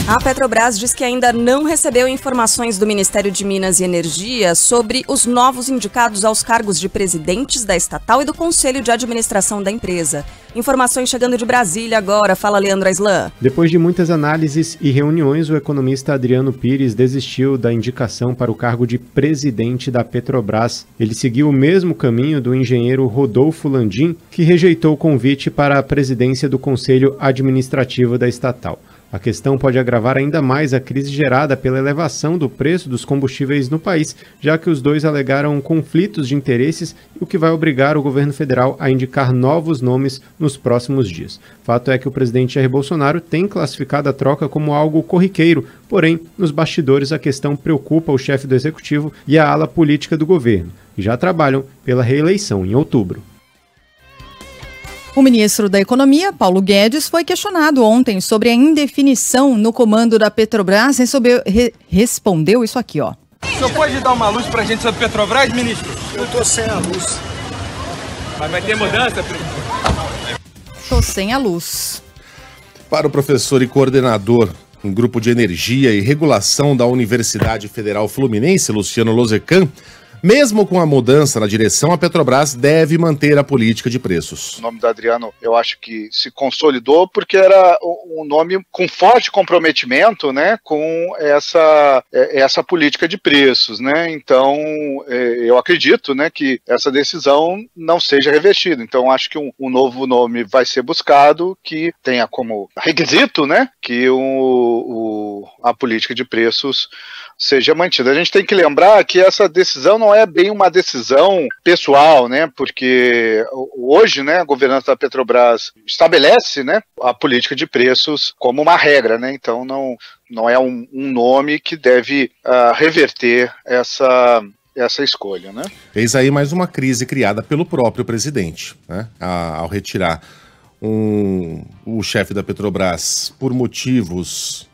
A Petrobras diz que ainda não recebeu informações do Ministério de Minas e Energia sobre os novos indicados aos cargos de presidentes da estatal e do Conselho de Administração da empresa. Informações chegando de Brasília agora. Fala, Leandro Aislan. Depois de muitas análises e reuniões, o economista Adriano Pires desistiu da indicação para o cargo de presidente da Petrobras. Ele seguiu o mesmo caminho do engenheiro Rodolfo Landim, que rejeitou o convite para a presidência do Conselho Administrativo da estatal. A questão pode agravar ainda mais a crise gerada pela elevação do preço dos combustíveis no país, já que os dois alegaram conflitos de interesses, o que vai obrigar o governo federal a indicar novos nomes nos próximos dias. Fato é que o presidente Jair Bolsonaro tem classificado a troca como algo corriqueiro, porém, nos bastidores a questão preocupa o chefe do executivo e a ala política do governo, que já trabalham pela reeleição em outubro. O ministro da Economia, Paulo Guedes, foi questionado ontem sobre a indefinição no comando da Petrobras. Respondeu isso aqui, ó. O senhor pode dar uma luz pra gente sobre Petrobras, ministro? Eu tô sem a luz. Mas vai ter mudança? Tô sem a luz. Para o professor e coordenador em Grupo de Energia e Regulação da Universidade Federal Fluminense, Luciano Lozecan, mesmo com a mudança na direção, a Petrobras deve manter a política de preços. O nome do Adriano, eu acho que se consolidou porque era um nome com forte comprometimento, né, com essa política de preços, né? Então, eu acredito, né, que essa decisão não seja revertida. Então, acho que um novo nome vai ser buscado que tenha como requisito, né, que a política de preços seja mantida. A gente tem que lembrar que essa decisão não é bem uma decisão pessoal, né? Porque hoje, né, a governança da Petrobras estabelece, né, a política de preços como uma regra, né? Então não é um nome que deve reverter essa escolha, né? Eis aí mais uma crise criada pelo próprio presidente, né? Ao retirar o chefe da Petrobras por motivos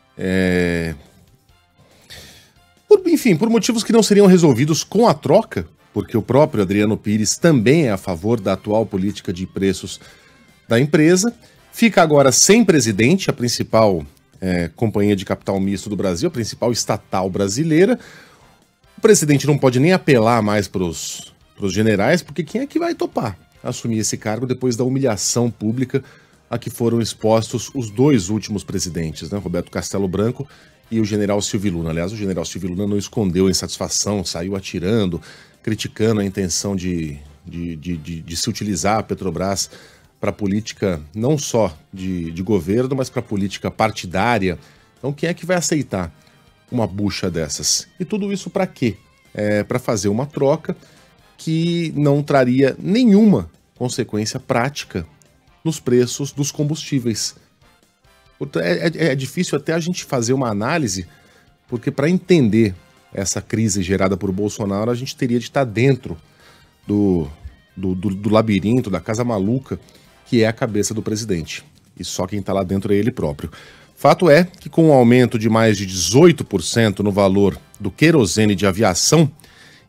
por motivos que não seriam resolvidos com a troca, porque o próprio Adriano Pires também é a favor da atual política de preços da empresa, fica agora sem presidente, a principal companhia de capital misto do Brasil, a principal estatal brasileira. O presidente não pode nem apelar mais para os generais, porque quem é que vai topar assumir esse cargo depois da humilhação pública a que foram expostos os dois últimos presidentes, né? Roberto Castelo Branco e o general Silvio Luna. Aliás, o general Silvio Luna não escondeu a insatisfação, saiu atirando, criticando a intenção de se utilizar a Petrobras para política não só de governo, mas para política partidária. Então, quem é que vai aceitar uma bucha dessas? E tudo isso para quê? Para fazer uma troca que não traria nenhuma consequência prática nos preços dos combustíveis. É difícil até a gente fazer uma análise, porque para entender essa crise gerada por Bolsonaro, a gente teria de estar dentro do labirinto, da casa maluca, que é a cabeça do presidente. E só quem está lá dentro é ele próprio. Fato é que com um aumento de mais de 18% no valor do querosene de aviação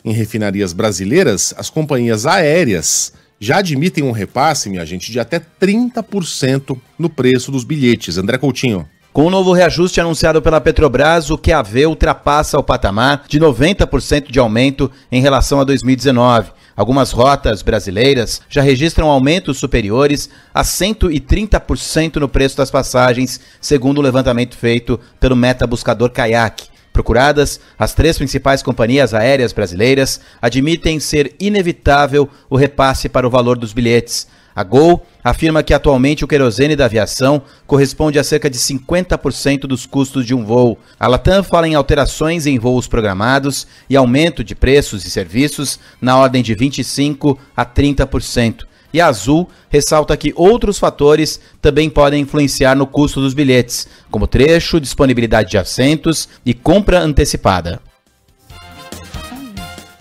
em refinarias brasileiras, as companhias aéreas já admitem um repasse, minha gente, de até 30% no preço dos bilhetes. André Coutinho. Com o novo reajuste anunciado pela Petrobras, o QAV ultrapassa o patamar de 90% de aumento em relação a 2019. Algumas rotas brasileiras já registram aumentos superiores a 130% no preço das passagens, segundo o levantamento feito pelo metabuscador Kayak. Procuradas, as três principais companhias aéreas brasileiras admitem ser inevitável o repasse para o valor dos bilhetes. A Gol afirma que atualmente o querosene da aviação corresponde a cerca de 50% dos custos de um voo. A Latam fala em alterações em voos programados e aumento de preços e serviços na ordem de 25% a 30%. E a Azul ressalta que outros fatores também podem influenciar no custo dos bilhetes, como trecho, disponibilidade de assentos e compra antecipada.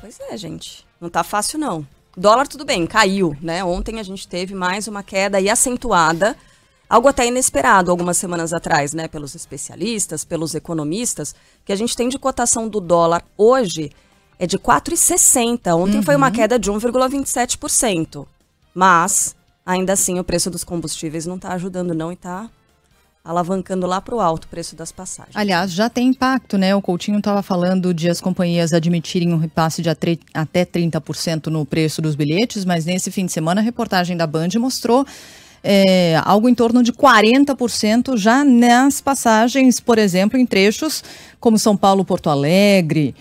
Pois é, gente. Não tá fácil, não. Dólar, tudo bem, caiu, né? Ontem a gente teve mais uma queda aí acentuada, algo até inesperado algumas semanas atrás, né? Pelos especialistas, pelos economistas, que a gente tem de cotação do dólar hoje é de 4,60. Ontem foi uma queda de 1,27%. Mas, ainda assim, o preço dos combustíveis não está ajudando não e está alavancando lá para o alto o preço das passagens. Aliás, já tem impacto, né? O Coutinho estava falando de as companhias admitirem um repasse de até 30% no preço dos bilhetes, mas nesse fim de semana a reportagem da Band mostrou algo em torno de 40% já nas passagens, por exemplo, em trechos como São Paulo-Porto Alegre,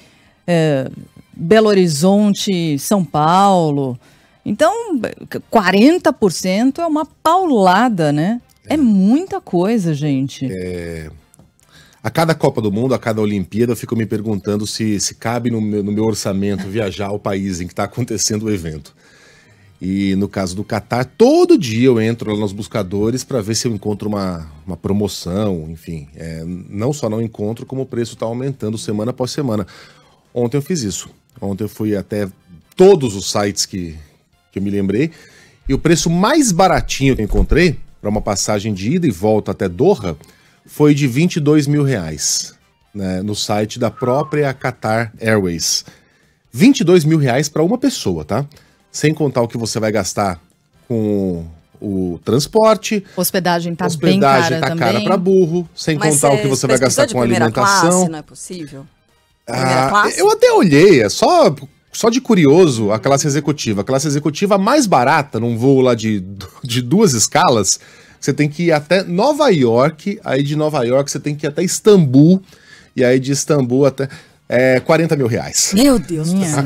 Belo Horizonte, São Paulo. Então, 40% é uma paulada, né? É muita coisa, gente. A cada Copa do Mundo, a cada Olimpíada, eu fico me perguntando se cabe no meu orçamento viajar ao país em que está acontecendo o evento. E no caso do Catar, todo dia eu entro lá nos buscadores para ver se eu encontro uma promoção, enfim. Não só não encontro, como o preço está aumentando semana após semana. Ontem eu fiz isso. Ontem eu fui até todos os sites que eu me lembrei. E o preço mais baratinho que eu encontrei, para uma passagem de ida e volta até Doha, foi de R$22 mil, né, no site da própria Qatar Airways. R$22 mil para uma pessoa, tá? Sem contar o que você vai gastar com o transporte. Hospedagem tá bem cara tá também. Cara para burro. Sem contar o que você vai gastar com alimentação. Classe, não é possível? Primeira classe? Eu até olhei, só de curioso, a classe executiva. A classe executiva mais barata, num voo lá de 2 escalas, você tem que ir até Nova York, aí de Nova York você tem que ir até Istambul, e aí de Istambul até... R$40 mil. Meu Deus do céu.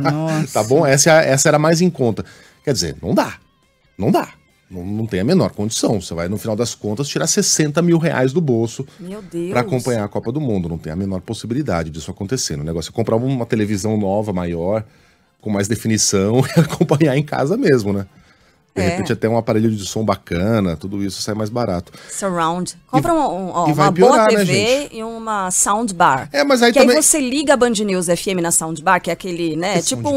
Tá bom? Essa era mais em conta. Quer dizer, não dá. Não tem a menor condição. Você vai, no final das contas, tirar R$60 mil do bolso para acompanhar a Copa do Mundo. Não tem a menor possibilidade disso acontecer. O negócio é comprar uma televisão nova, maior, com mais definição e acompanhar em casa mesmo, né? De repente até um aparelho de som bacana, tudo isso sai mais barato. Surround. Compra uma boa TV, né, e uma soundbar. Mas aí que também... aí você liga a Band News FM na soundbar, que é aquele, né, tipo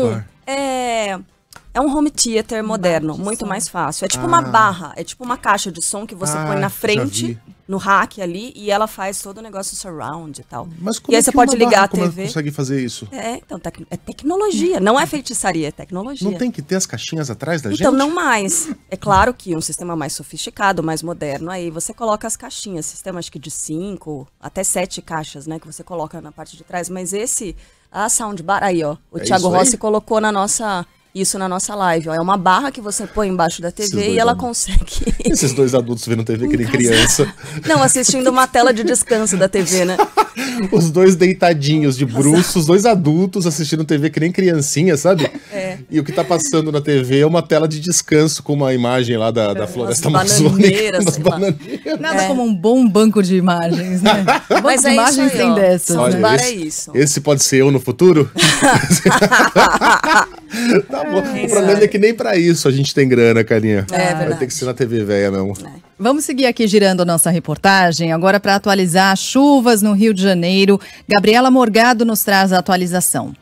é um home theater moderno, muito mais fácil. É tipo uma barra, é tipo uma caixa de som que você põe na frente, no rack ali, e ela faz todo o negócio surround e tal. Mas como e aí você pode ligar a TV. Como consegue fazer isso? Então, é tecnologia, não é feitiçaria, é tecnologia. Não tem que ter as caixinhas atrás da gente? Então, não mais. É claro que um sistema mais sofisticado, mais moderno, aí você coloca as caixinhas, sistema acho que de 5 até 7 caixas, né, que você coloca na parte de trás, mas a soundbar, aí ó, o Thiago Rossi colocou isso na nossa live, ó. É uma barra que você põe embaixo da TV e ela consegue... Esses 2 adultos vendo TV que nem criança. Não, assistindo uma tela de descanso da TV, né? Os 2 deitadinhos de bruços, os 2 adultos assistindo TV que nem criancinha, sabe? E o que tá passando na TV é uma tela de descanso com uma imagem lá da floresta amazônica. Nada como um bom banco de imagens, né? Mas de imagens tem dessas, né? Esse pode ser eu no futuro? Tá bom. O problema é que nem pra isso a gente tem grana, carinha. Vai ter que ser na TV velha mesmo. Vamos seguir aqui girando a nossa reportagem, agora para atualizar as chuvas no Rio de Janeiro. Gabriela Morgado nos traz a atualização.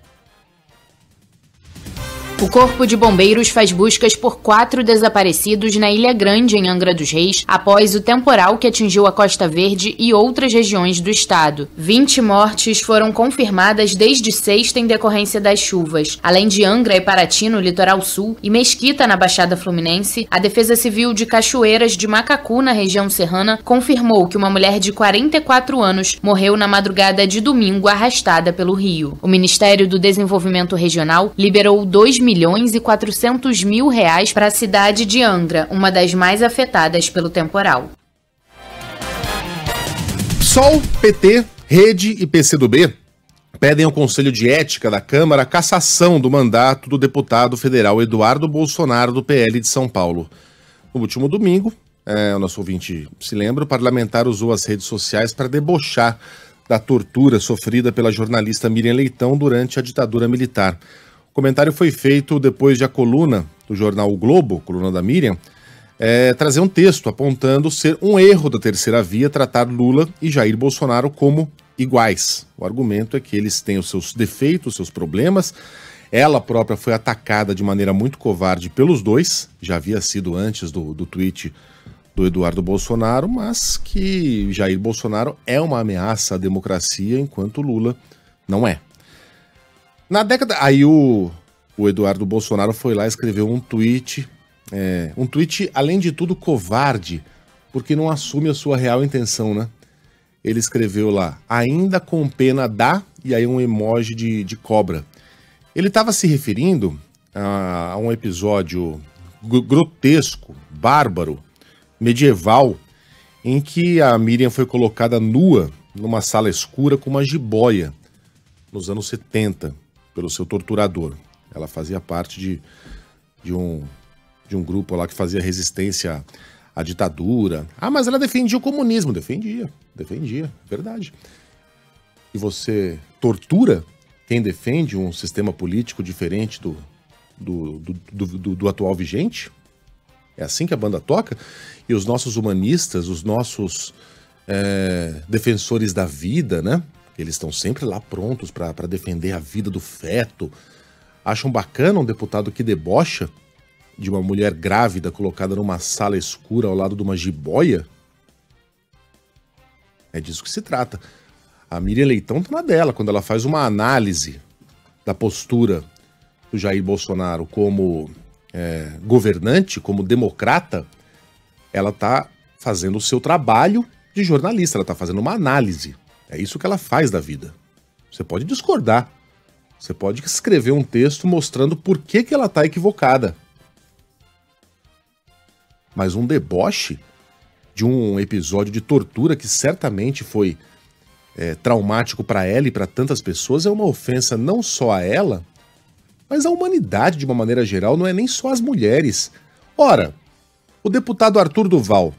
O Corpo de Bombeiros faz buscas por 4 desaparecidos na Ilha Grande, em Angra dos Reis, após o temporal que atingiu a Costa Verde e outras regiões do estado. 20 mortes foram confirmadas desde sexta em decorrência das chuvas. Além de Angra e Paraty, no litoral sul, e Mesquita, na Baixada Fluminense, a Defesa Civil de Cachoeiras de Macacu, na região serrana, confirmou que uma mulher de 44 anos morreu na madrugada de domingo arrastada pelo rio. O Ministério do Desenvolvimento Regional liberou R$2.400.000 para a cidade de Angra, uma das mais afetadas pelo temporal. PSOL, PT, Rede e PCdoB pedem ao Conselho de Ética da Câmara a cassação do mandato do deputado federal Eduardo Bolsonaro, do PL de São Paulo. No último domingo, o nosso ouvinte se lembra, o parlamentar usou as redes sociais para debochar da tortura sofrida pela jornalista Miriam Leitão durante a ditadura militar. O comentário foi feito depois de a coluna do jornal O Globo, coluna da Miriam, trazer um texto apontando ser um erro da terceira via tratar Lula e Jair Bolsonaro como iguais. O argumento é que eles têm os seus defeitos, os seus problemas. Ela própria foi atacada de maneira muito covarde pelos dois, já havia sido antes do tweet do Eduardo Bolsonaro, mas que Jair Bolsonaro é uma ameaça à democracia, enquanto Lula não é. Na década... Aí o Eduardo Bolsonaro foi lá e escreveu um tweet, além de tudo, covarde, porque não assume a sua real intenção, né? Ele escreveu lá, ainda com pena dá, e aí um emoji de cobra. Ele estava se referindo a um episódio grotesco, bárbaro, medieval, em que a Miriam foi colocada nua numa sala escura com uma jiboia, nos anos 70, pelo seu torturador. Ela fazia parte de um grupo lá que fazia resistência à ditadura. Ah, mas ela defendia o comunismo. Defendia, verdade. E você tortura quem defende um sistema político diferente do atual vigente? É assim que a banda toca? E os nossos humanistas, os nossos defensores da vida, né? Eles estão sempre lá prontos para defender a vida do feto. Acham bacana um deputado que debocha de uma mulher grávida colocada numa sala escura ao lado de uma jiboia? É disso que se trata. A Miriam Leitão tá na dela, quando ela faz uma análise da postura do Jair Bolsonaro como governante, como democrata, ela tá fazendo o seu trabalho de jornalista, ela tá fazendo uma análise. É isso que ela faz da vida. Você pode discordar, você pode escrever um texto mostrando por que ela tá equivocada. Mas um deboche de um episódio de tortura que certamente foi traumático para ela e para tantas pessoas é uma ofensa não só a ela, mas à humanidade de uma maneira geral, não é nem só as mulheres. Ora, o deputado Arthur Duval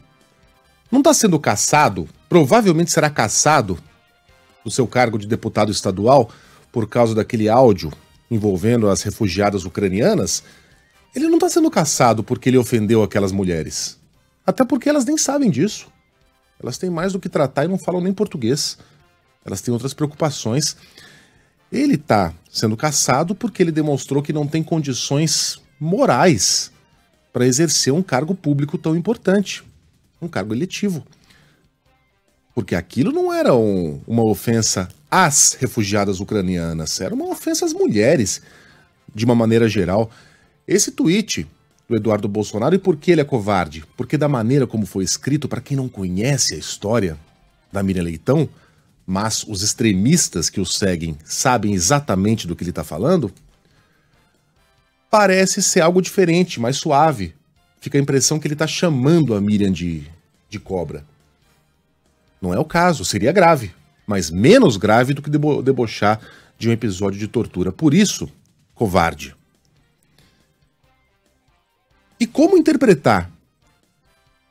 não está sendo cassado, provavelmente será cassado do seu cargo de deputado estadual por causa daquele áudio envolvendo as refugiadas ucranianas. Ele não está sendo cassado porque ele ofendeu aquelas mulheres. Até porque elas nem sabem disso. Elas têm mais do que tratar e não falam nem português. Elas têm outras preocupações. Ele está sendo cassado porque ele demonstrou que não tem condições morais para exercer um cargo público tão importante. Um cargo eletivo. Porque aquilo não era uma ofensa às refugiadas ucranianas. Era uma ofensa às mulheres, de uma maneira geral. Esse tweet do Eduardo Bolsonaro, e por que ele é covarde? Porque da maneira como foi escrito, para quem não conhece a história da Miriam Leitão, mas os extremistas que o seguem sabem exatamente do que ele está falando, parece ser algo diferente, mais suave. Fica a impressão que ele está chamando a Miriam de cobra. Não é o caso, seria grave, mas menos grave do que debochar de um episódio de tortura. Por isso, covarde. E como interpretar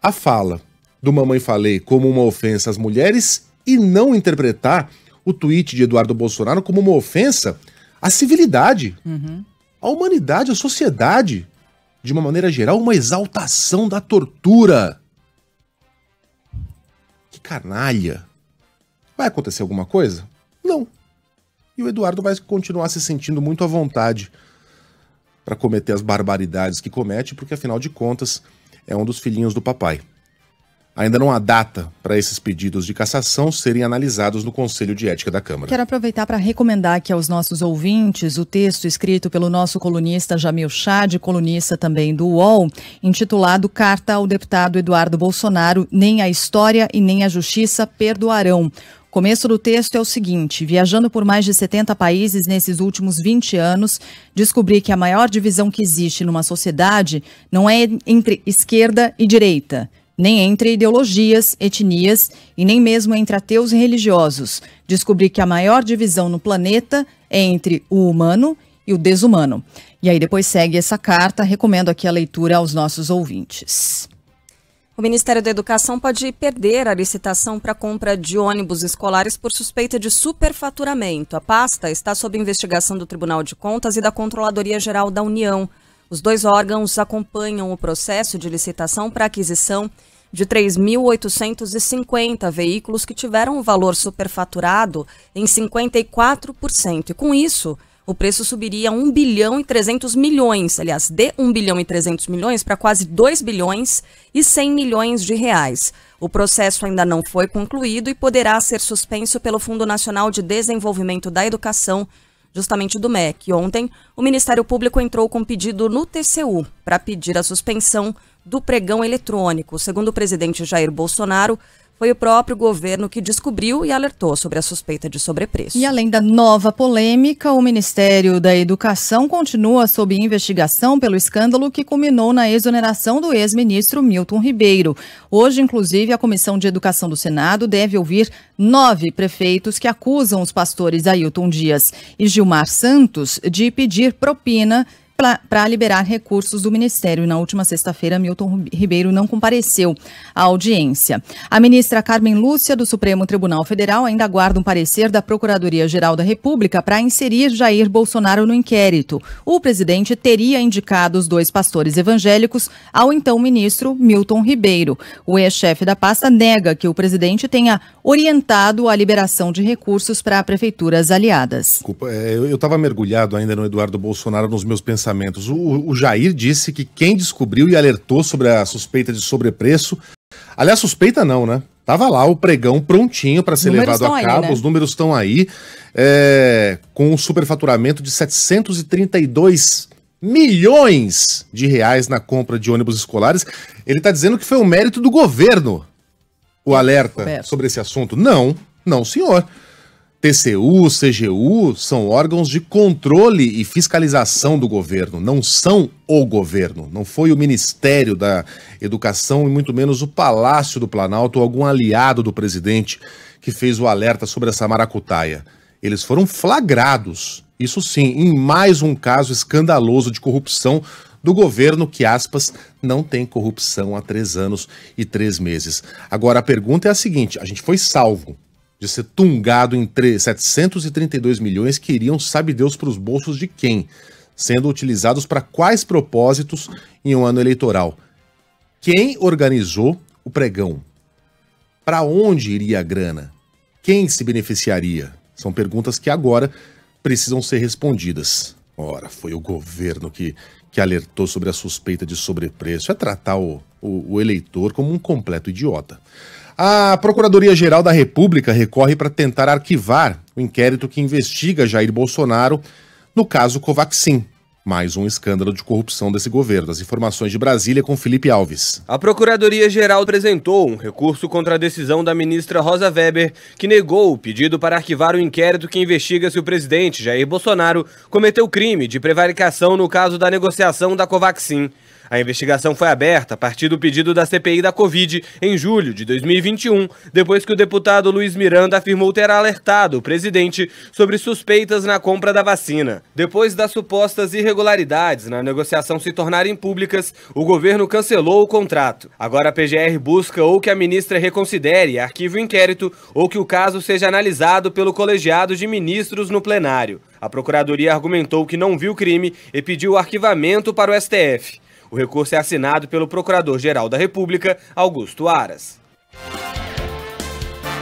a fala do Mamãe Falei como uma ofensa às mulheres e não interpretar o tweet de Eduardo Bolsonaro como uma ofensa à civilidade, à humanidade, à sociedade, de uma maneira geral, uma exaltação da tortura? Que canalha! Vai acontecer alguma coisa? Não. E o Eduardo vai continuar se sentindo muito à vontade para cometer as barbaridades que comete, porque afinal de contas é um dos filhinhos do papai. Ainda não há data para esses pedidos de cassação serem analisados no Conselho de Ética da Câmara. Quero aproveitar para recomendar aqui aos nossos ouvintes o texto escrito pelo nosso colunista Jamil Chad, colunista também do UOL, intitulado Carta ao Deputado Eduardo Bolsonaro, nem a história e nem a justiça perdoarão. O começo do texto é o seguinte: viajando por mais de 70 países nesses últimos 20 anos, descobri que a maior divisão que existe numa sociedade não é entre esquerda e direita, nem entre ideologias, etnias e nem mesmo entre ateus e religiosos. Descobri que a maior divisão no planeta é entre o humano e o desumano. E aí depois segue essa carta, recomendo aqui a leitura aos nossos ouvintes. O Ministério da Educação pode perder a licitação para a compra de ônibus escolares por suspeita de superfaturamento. A pasta está sob investigação do Tribunal de Contas e da Controladoria Geral da União. Os dois órgãos acompanham o processo de licitação para aquisição de 3.850 veículos que tiveram o valor superfaturado em 54%. E com isso, o preço subiria a 1 bilhão e 300 milhões, aliás, de 1 bilhão e 300 milhões para quase 2 bilhões e 100 milhões de reais. O processo ainda não foi concluído e poderá ser suspenso pelo Fundo Nacional de Desenvolvimento da Educação, justamente do MEC. Ontem, o Ministério Público entrou com pedido no TCU para pedir a suspensão do pregão eletrônico. Segundo o presidente Jair Bolsonaro, foi o próprio governo que descobriu e alertou sobre a suspeita de sobrepreço. E além da nova polêmica, o Ministério da Educação continua sob investigação pelo escândalo que culminou na exoneração do ex-ministro Milton Ribeiro. Hoje, inclusive, a Comissão de Educação do Senado deve ouvir 9 prefeitos que acusam os pastores Ailton Dias e Gilmar Santos de pedir propina para liberar recursos do Ministério. Na última sexta-feira, Milton Ribeiro não compareceu à audiência. A ministra Carmen Lúcia, do Supremo Tribunal Federal, ainda aguarda um parecer da Procuradoria-Geral da República para inserir Jair Bolsonaro no inquérito. O presidente teria indicado os 2 pastores evangélicos ao então ministro Milton Ribeiro. O ex-chefe da pasta nega que o presidente tenha orientado a liberação de recursos para prefeituras aliadas. Desculpa, eu estava mergulhado ainda no Eduardo Bolsonaro nos meus pensamentos. O Jair disse que quem descobriu e alertou sobre a suspeita de sobrepreço, aliás, suspeita não, né? Tava lá o pregão prontinho para ser levado a cabo, né? Os números estão aí, com um superfaturamento de 732 milhões de reais na compra de ônibus escolares. Ele está dizendo que foi um mérito do governo o alerta sobre esse assunto. Não, senhor. TCU, CGU são órgãos de controle e fiscalização do governo, não são o governo. Não foi o Ministério da Educação e muito menos o Palácio do Planalto ou algum aliado do presidente que fez o alerta sobre essa maracutaia. Eles foram flagrados, isso sim, em mais um caso escandaloso de corrupção do governo que, aspas, não tem corrupção há 3 anos e 3 meses. Agora a pergunta é a seguinte, a gente foi salvo de ser tungado em 732 milhões que iriam, sabe Deus, para os bolsos de quem? Sendo utilizados para quais propósitos em um ano eleitoral? Quem organizou o pregão? Para onde iria a grana? Quem se beneficiaria? São perguntas que agora precisam ser respondidas. Ora, foi o governo que alertou sobre a suspeita de sobrepreço. É tratar o eleitor como um completo idiota. A Procuradoria-Geral da República recorre para tentar arquivar o inquérito que investiga Jair Bolsonaro no caso Covaxin. Mais um escândalo de corrupção desse governo. As informações de Brasília com Felipe Alves. A Procuradoria-Geral apresentou um recurso contra a decisão da ministra Rosa Weber, que negou o pedido para arquivar o inquérito que investiga se o presidente Jair Bolsonaro cometeu crime de prevaricação no caso da negociação da Covaxin. A investigação foi aberta a partir do pedido da CPI da Covid em julho de 2021, depois que o deputado Luiz Miranda afirmou ter alertado o presidente sobre suspeitas na compra da vacina. Depois das supostas irregularidades na negociação se tornarem públicas, o governo cancelou o contrato. Agora a PGR busca ou que a ministra reconsidere e arquive o inquérito, ou que o caso seja analisado pelo colegiado de ministros no plenário. A Procuradoria argumentou que não viu crime e pediu o arquivamento para o STF. O recurso é assinado pelo Procurador-Geral da República, Augusto Aras.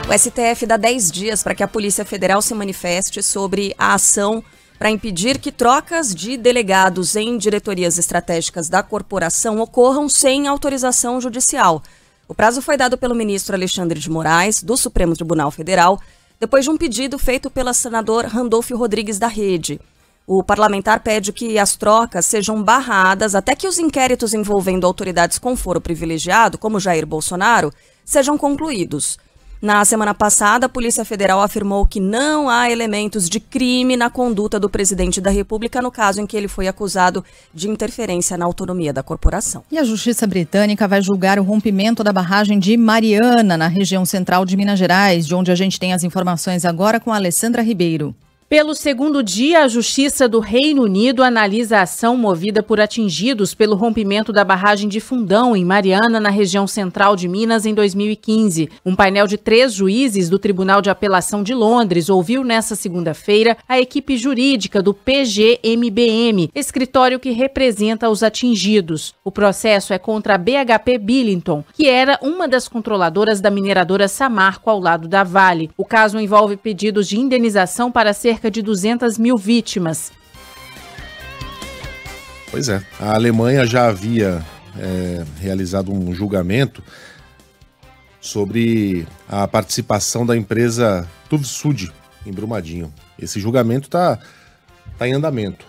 O STF dá 10 dias para que a Polícia Federal se manifeste sobre a ação para impedir que trocas de delegados em diretorias estratégicas da corporação ocorram sem autorização judicial. O prazo foi dado pelo ministro Alexandre de Moraes, do Supremo Tribunal Federal, depois de um pedido feito pela senadora Randolph Rodrigues da Rede. O parlamentar pede que as trocas sejam barradas até que os inquéritos envolvendo autoridades com foro privilegiado, como Jair Bolsonaro, sejam concluídos. Na semana passada, a Polícia Federal afirmou que não há elementos de crime na conduta do presidente da República no caso em que ele foi acusado de interferência na autonomia da corporação. E a Justiça Britânica vai julgar o rompimento da barragem de Mariana, na região central de Minas Gerais, de onde a gente tem as informações agora com a Alessandra Ribeiro. Pelo segundo dia, a Justiça do Reino Unido analisa a ação movida por atingidos pelo rompimento da barragem de Fundão, em Mariana, na região central de Minas, em 2015. Um painel de 3 juízes do Tribunal de Apelação de Londres ouviu nesta segunda-feira a equipe jurídica do PGMBM, escritório que representa os atingidos. O processo é contra a BHP Billiton, que era uma das controladoras da mineradora Samarco ao lado da Vale. O caso envolve pedidos de indenização para cerca de 200 mil vítimas. Pois é, a Alemanha já havia realizado um julgamento sobre a participação da empresa TÜV SÜD em Brumadinho. Esse julgamento está está em andamento.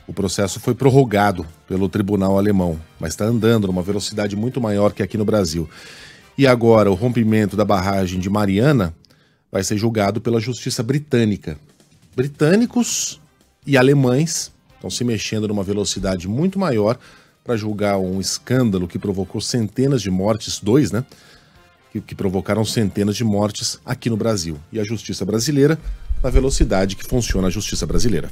O processo foi prorrogado pelo tribunal alemão, mas está andando numa velocidade muito maior que aqui no Brasil. E agora o rompimento da barragem de Mariana vai ser julgado pela justiça britânica. Britânicos e alemães estão se mexendo numa velocidade muito maior para julgar um escândalo que provocou centenas de mortes, dois, né? Que provocaram centenas de mortes aqui no Brasil. E a justiça brasileira, na velocidade que funciona a justiça brasileira.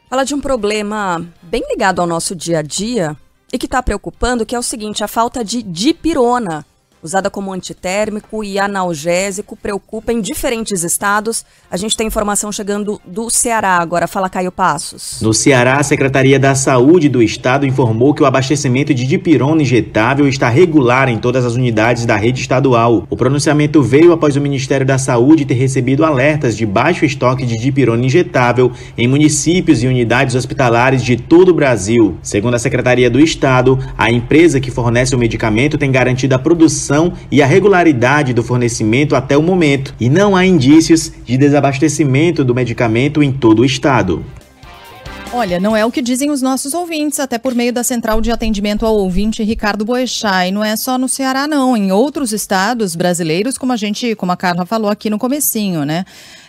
Fala de um problema bem ligado ao nosso dia a dia e que está preocupando, que é o seguinte: a falta de dipirona, usada como antitérmico e analgésico, preocupa em diferentes estados. A gente tem informação chegando do Ceará agora. Fala, Caio Passos. No Ceará, a Secretaria da Saúde do estado informou que o abastecimento de dipirona injetável está regular em todas as unidades da rede estadual. O pronunciamento veio após o Ministério da Saúde ter recebido alertas de baixo estoque de dipirona injetável em municípios e unidades hospitalares de todo o Brasil. Segundo a Secretaria do Estado, a empresa que fornece o medicamento tem garantido a produção e a regularidade do fornecimento até o momento, e não há indícios de desabastecimento do medicamento em todo o estado. Olha, não é o que dizem os nossos ouvintes, até por meio da Central de Atendimento ao Ouvinte, Ricardo Boechat. E não é só no Ceará, não. Em outros estados brasileiros, como a Carla falou aqui no comecinho, né?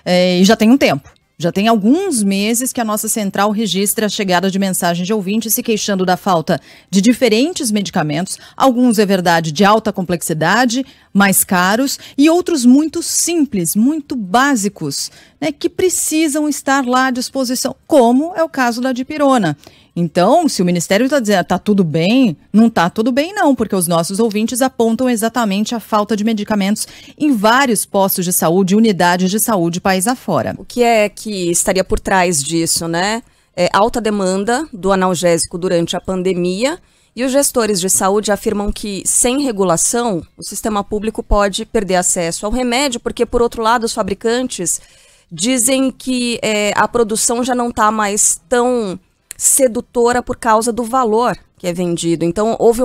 E já tem um tempo. Já tem alguns meses que a nossa central registra a chegada de mensagens de ouvintes se queixando da falta de diferentes medicamentos, alguns, é verdade, de alta complexidade, mais caros, e outros muito simples, muito básicos, né, que precisam estar lá à disposição, como é o caso da dipirona. Então, se o Ministério está dizendo está tudo bem, não está tudo bem não, porque os nossos ouvintes apontam exatamente a falta de medicamentos em vários postos de saúde, unidades de saúde, país afora. O que é que estaria por trás disso, né? Alta demanda do analgésico durante a pandemia, e os gestores de saúde afirmam que, sem regulação, o sistema público pode perder acesso ao remédio, porque, por outro lado, os fabricantes dizem que a produção já não está mais tão sedutora por causa do valor que é vendido. Então, houve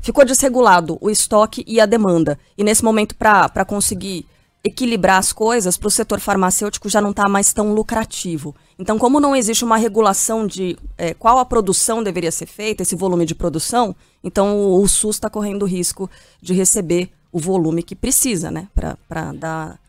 ficou desregulado o estoque e a demanda. E nesse momento, para conseguir equilibrar as coisas, para o setor farmacêutico já não está mais tão lucrativo. Então, como não existe uma regulação de qual a produção deveria ser feita, esse volume de produção, então o SUS está correndo o risco de receber o volume que precisa, né, para dar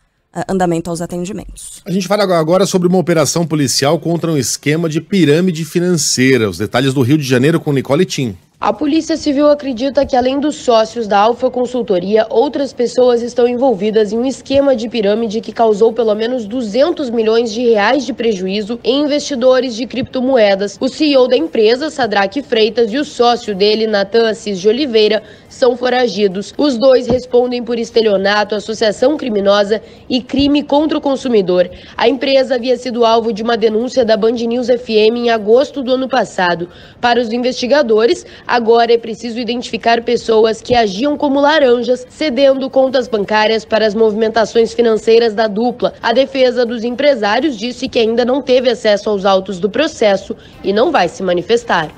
andamento aos atendimentos. A gente fala agora sobre uma operação policial contra um esquema de pirâmide financeira. Os detalhes do Rio de Janeiro com Nicole Tim. A Polícia Civil acredita que, além dos sócios da Alfa Consultoria, outras pessoas estão envolvidas em um esquema de pirâmide que causou pelo menos 200 milhões de reais de prejuízo em investidores de criptomoedas. O CEO da empresa, Sadraque Freitas, e o sócio dele, Natan Assis de Oliveira, são foragidos. Os dois respondem por estelionato, associação criminosa e crime contra o consumidor. A empresa havia sido alvo de uma denúncia da Band News FM em agosto do ano passado. Para os investigadores, agora é preciso identificar pessoas que agiam como laranjas, cedendo contas bancárias para as movimentações financeiras da dupla. A defesa dos empresários disse que ainda não teve acesso aos autos do processo e não vai se manifestar.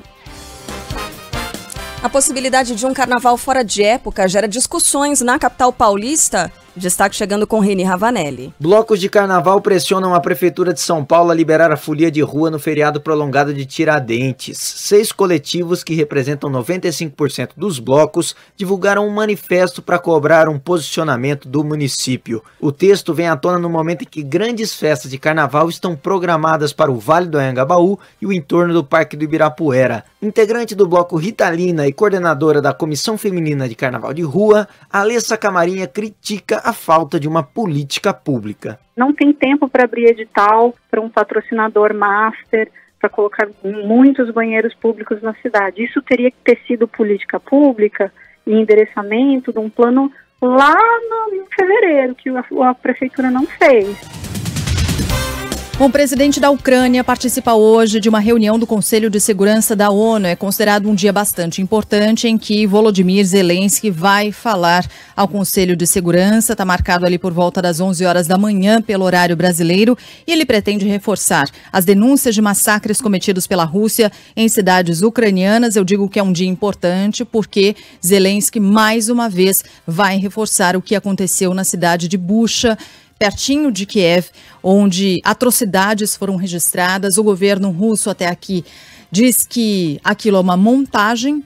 A possibilidade de um carnaval fora de época gera discussões na capital paulista. Destaque chegando com Reni Ravanelli. Blocos de carnaval pressionam a Prefeitura de São Paulo a liberar a folia de rua no feriado prolongado de Tiradentes. 6 coletivos, que representam 95% dos blocos, divulgaram um manifesto para cobrar um posicionamento do município. O texto vem à tona no momento em que grandes festas de carnaval estão programadas para o Vale do Anhangabaú e o entorno do Parque do Ibirapuera. Integrante do bloco Ritalina e coordenadora da Comissão Feminina de Carnaval de Rua, Alessa Camarinha critica a falta de uma política pública. Não tem tempo para abrir edital para um patrocinador master, para colocar muitos banheiros públicos na cidade. Isso teria que ter sido política pública e endereçamento de um plano lá em fevereiro, que a prefeitura não fez. O presidente da Ucrânia participa hoje de uma reunião do Conselho de Segurança da ONU. É considerado um dia bastante importante em que Volodymyr Zelensky vai falar ao Conselho de Segurança. Está marcado ali por volta das 11 horas da manhã pelo horário brasileiro, e ele pretende reforçar as denúncias de massacres cometidos pela Rússia em cidades ucranianas. Eu digo que é um dia importante porque Zelensky mais uma vez vai reforçar o que aconteceu na cidade de Bucha, pertinho de Kiev, onde atrocidades foram registradas. O governo russo até aqui diz que aquilo é uma montagem.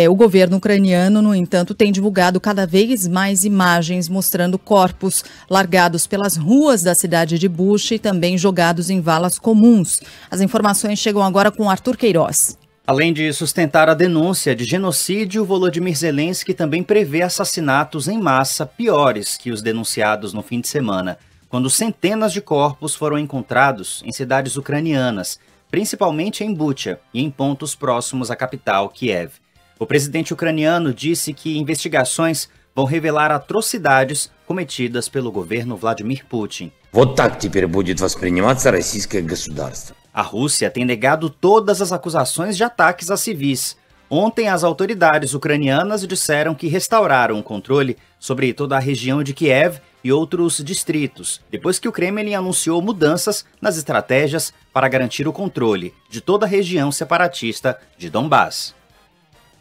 O governo ucraniano, no entanto, tem divulgado cada vez mais imagens mostrando corpos largados pelas ruas da cidade de Bucha e também jogados em valas comuns. As informações chegam agora com Arthur Queiroz. Além de sustentar a denúncia de genocídio, Volodymyr Zelensky também prevê assassinatos em massa piores que os denunciados no fim de semana, quando centenas de corpos foram encontrados em cidades ucranianas, principalmente em Bucha e em pontos próximos à capital, Kiev. O presidente ucraniano disse que investigações vão revelar atrocidades cometidas pelo governo Vladimir Putin. A Rússia tem negado todas as acusações de ataques a civis. Ontem, as autoridades ucranianas disseram que restauraram o controle sobre toda a região de Kiev e outros distritos, depois que o Kremlin anunciou mudanças nas estratégias para garantir o controle de toda a região separatista de Donbás.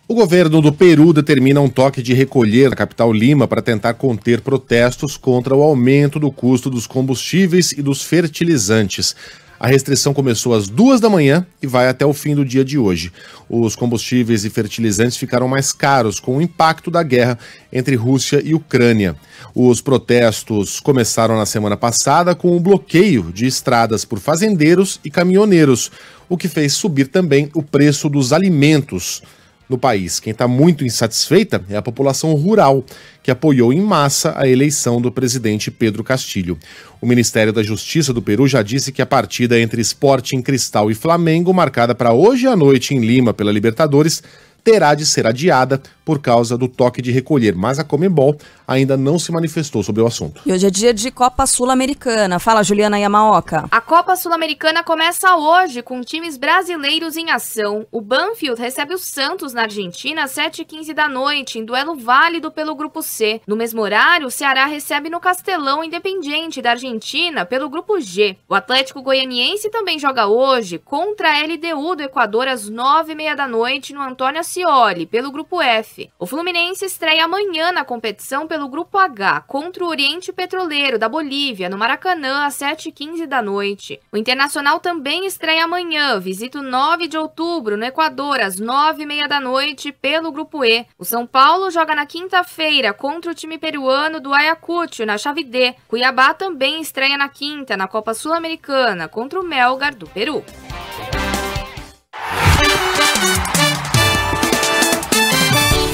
O governo do Peru determina um toque de recolher na capital Lima para tentar conter protestos contra o aumento do custo dos combustíveis e dos fertilizantes. A restrição começou às 2 da manhã e vai até o fim do dia de hoje. Os combustíveis e fertilizantes ficaram mais caros com o impacto da guerra entre Rússia e Ucrânia. Os protestos começaram na semana passada com o bloqueio de estradas por fazendeiros e caminhoneiros, o que fez subir também o preço dos alimentos no país. Quem está muito insatisfeita é a população rural, que apoiou em massa a eleição do presidente Pedro Castillo. O Ministério da Justiça do Peru já disse que a partida entre Sporting Cristal e Flamengo, marcada para hoje à noite em Lima pela Libertadores, terá de ser adiada por causa do toque de recolher, mas a Conmebol ainda não se manifestou sobre o assunto. E hoje é dia de Copa Sul-Americana. Fala, Juliana Yamaoka. A Copa Sul-Americana começa hoje com times brasileiros em ação. O Banfield recebe o Santos na Argentina às 7h15 da noite, em duelo válido pelo Grupo C. No mesmo horário, o Ceará recebe no Castelão Independiente da Argentina pelo Grupo G. O Atlético Goianiense também joga hoje contra a LDU do Equador às 9h30 da noite no Antônio Ascioli, pelo Grupo F. O Fluminense estreia amanhã na competição pelo Grupo H, contra o Oriente Petroleiro, da Bolívia, no Maracanã, às 7h15 da noite. O Internacional também estreia amanhã, visita o 9 de outubro, no Equador, às 9h30 da noite, pelo Grupo E. O São Paulo joga na quinta-feira contra o time peruano do Ayacucho, na chave D. Cuiabá também estreia na quinta, na Copa Sul-Americana, contra o Melgar, do Peru.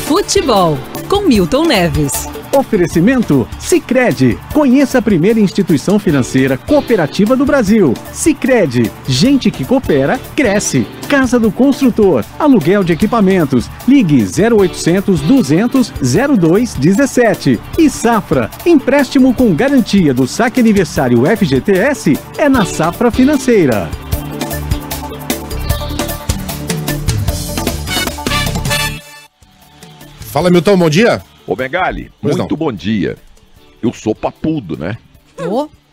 Futebol, com Milton Neves. Oferecimento Sicredi. Conheça a primeira instituição financeira cooperativa do Brasil. Sicredi. Gente que coopera, cresce. Casa do Construtor. Aluguel de equipamentos. Ligue 0800 200 0217. E Safra. Empréstimo com garantia do Saque Aniversário FGTS é na Safra Financeira. Fala, Milton, bom dia. Ô, Megali, muito bom dia. Eu sou papudo, né?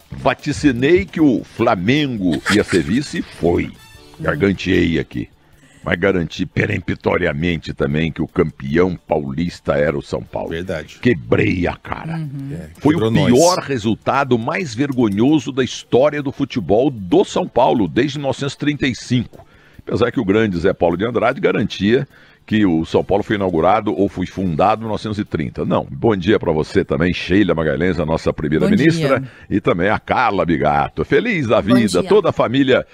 Vaticinei que o Flamengo ia ser vice, foi. Garganteei aqui. Mas garanti peremptoriamente também que o campeão paulista era o São Paulo. Verdade. Quebrei a cara. Foi o pior resultado mais vergonhoso da história do futebol do São Paulo, desde 1935. Apesar que o grande Zé Paulo de Andrade garantia que o São Paulo foi inaugurado ou foi fundado em 1930. Não. Bom dia para você também, Sheila Magalhães, a nossa primeira-ministra, e também a Carla Bigato. Feliz da vida, toda a família,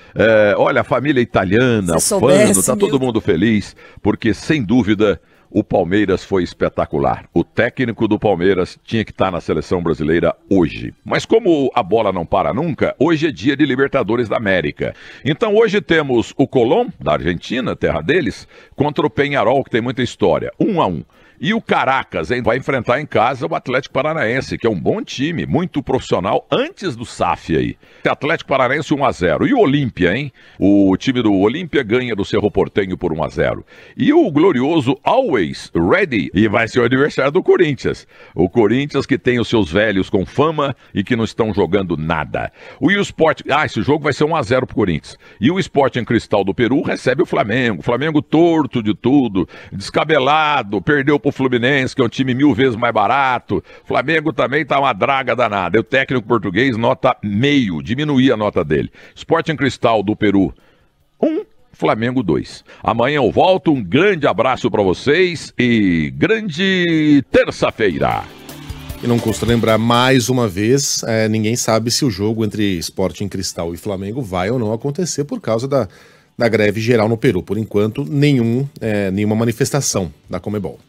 olha, a família italiana, Fano, tá todo mundo feliz, porque sem dúvida o Palmeiras foi espetacular. O técnico do Palmeiras tinha que estar na seleção brasileira hoje. Mas como a bola não para nunca, hoje é dia de Libertadores da América. Então hoje temos o Colón, da Argentina, terra deles, contra o Peñarol, que tem muita história. 1-1. E o Caracas vai enfrentar em casa o Atlético Paranaense, que é um bom time, muito profissional, antes do SAF aí. Atlético Paranaense 1-0. E o Olímpia, hein? O time do Olímpia ganha do Cerro Porteño por 1-0. E o glorioso Always Ready, e vai ser o adversário do Corinthians. O Corinthians que tem os seus velhos com fama e que não estão jogando nada. O Sport, esse jogo vai ser 1-0 pro Corinthians. E o Sporting Cristal do Peru recebe o Flamengo. O Flamengo torto de tudo, descabelado, perdeu pro Fluminense, que é um time 1000 vezes mais barato. Flamengo também tá uma draga danada. E o técnico português, nota meio, diminuir a nota dele. Sporting Cristal do Peru, 1. Flamengo 2. Amanhã eu volto, um grande abraço para vocês e grande terça-feira. E não custa lembrar mais uma vez, ninguém sabe se o jogo entre Sporting Cristal e Flamengo vai ou não acontecer por causa da greve geral no Peru. Por enquanto, nenhuma manifestação da Conmebol.